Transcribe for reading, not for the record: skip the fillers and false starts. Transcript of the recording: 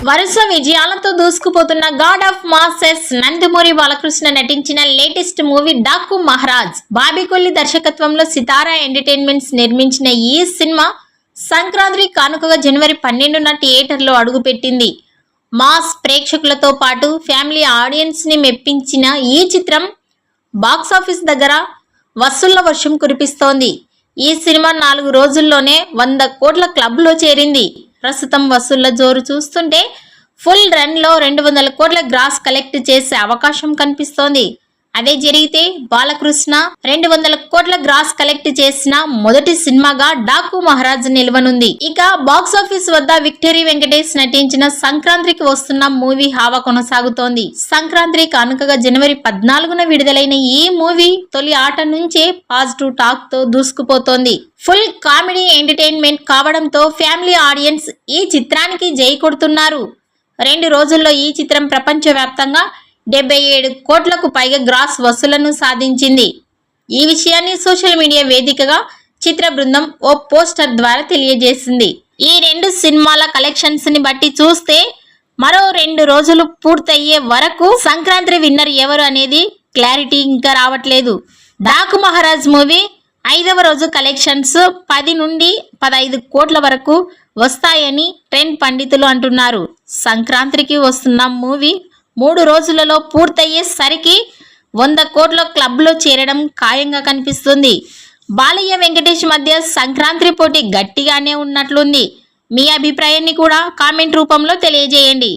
వరుస విజయాలతో దూసుకుపోతున్న God of masses Nandamuri Balakrishna నటించిన లేటెస్ట్ మూవీ డాకు మహారాజ్ బాబికొల్లి దర్శకత్వంలో సితారా ఎంటర్టైన్మెంట్స్ నిర్మించిన ఈ సినిమా సంక్రాంతి కానుకగా జనవరి 12న థియేటర్లో అడుగుపెట్టింది. మాస్ ప్రేక్షకులతో పాటు ఫ్యామిలీ ఆడియన్స్ ని మెప్పించిన ఈ చిత్రం బాక్సాఫీస్ దగ్గర వసూళ్ల వర్షం కురిపిస్తోంది. ఈ సినిమా 4 రోజుల్లోనే 100 కోట్ల క్లబ్లో చేరింది. ప్రస్తుతం వసూళ్ల జోరు చూస్తుంటే ఫుల్ రన్ లో 200 కోట్ల గ్రాస్ కలెక్ట్ చేసే అవకాశం కనిపిస్తోంది. అదే జరిగితే బాలకృష్ణ 200 కోట్ల గ్రాస్ కలెక్ట్ చేసిన మొదటి సినిమాగా డాకు మహారాజ్ నిలవనుంది. ఇక బాక్సాఫీస్ వద్ద విక్టరీ వెంకటేష్ నటించిన సంక్రాంతికి వస్తున్న మూవీ హావా కొనసాగుతోంది. సంక్రాంతి కానుకగా జనవరి 14న విడుదలైన ఈ మూవీ తొలి ఆట నుంచే పాజిటివ్ టాక్ తో దూసుకుపోతోంది. ఫుల్ కామెడీ ఎంటర్టైన్మెంట్ కావడంతో ఫ్యామిలీ ఆడియన్స్ ఈ చిత్రానికి జై కొడుతున్నారు. 2 రోజుల్లో ఈ చిత్రం ప్రపంచవ్యాప్తంగా 77 కోట్లకు పైగా గ్రాస్ వసూలను సాధించింది. ఈ విషయాన్ని సోషల్ మీడియా వేదికగా చిత్ర బృందం ఓ పోస్టర్ ద్వారా తెలియజేసింది. ఈ 2 సినిమాల కలెక్షన్స్ ని బట్టి చూస్తే మరో 2 రోజులు పూర్తయ్యే వరకు సంక్రాంతి విన్నర్ ఎవరు అనేది క్లారిటీ ఇంకా రావట్లేదు. డాకు మహారాజ్ మూవీ 5వ రోజు కలెక్షన్స్ 10 నుండి 15 కోట్ల వరకు వస్తాయని ట్రెండ్ పండితులు అంటున్నారు. సంక్రాంతికి వస్తున్న మూవీ 3 రోజులలో పూర్తయ్యేసరికి 100 కోట్ల క్లబ్లో చేరడం ఖాయంగా కనిపిస్తుంది. బాలయ్య వెంకటేష్ మధ్య సంక్రాంతి పోటీ గట్టిగానే ఉన్నట్లుంది. మీ అభిప్రాయాన్ని కూడా కామెంట్ రూపంలో తెలియజేయండి.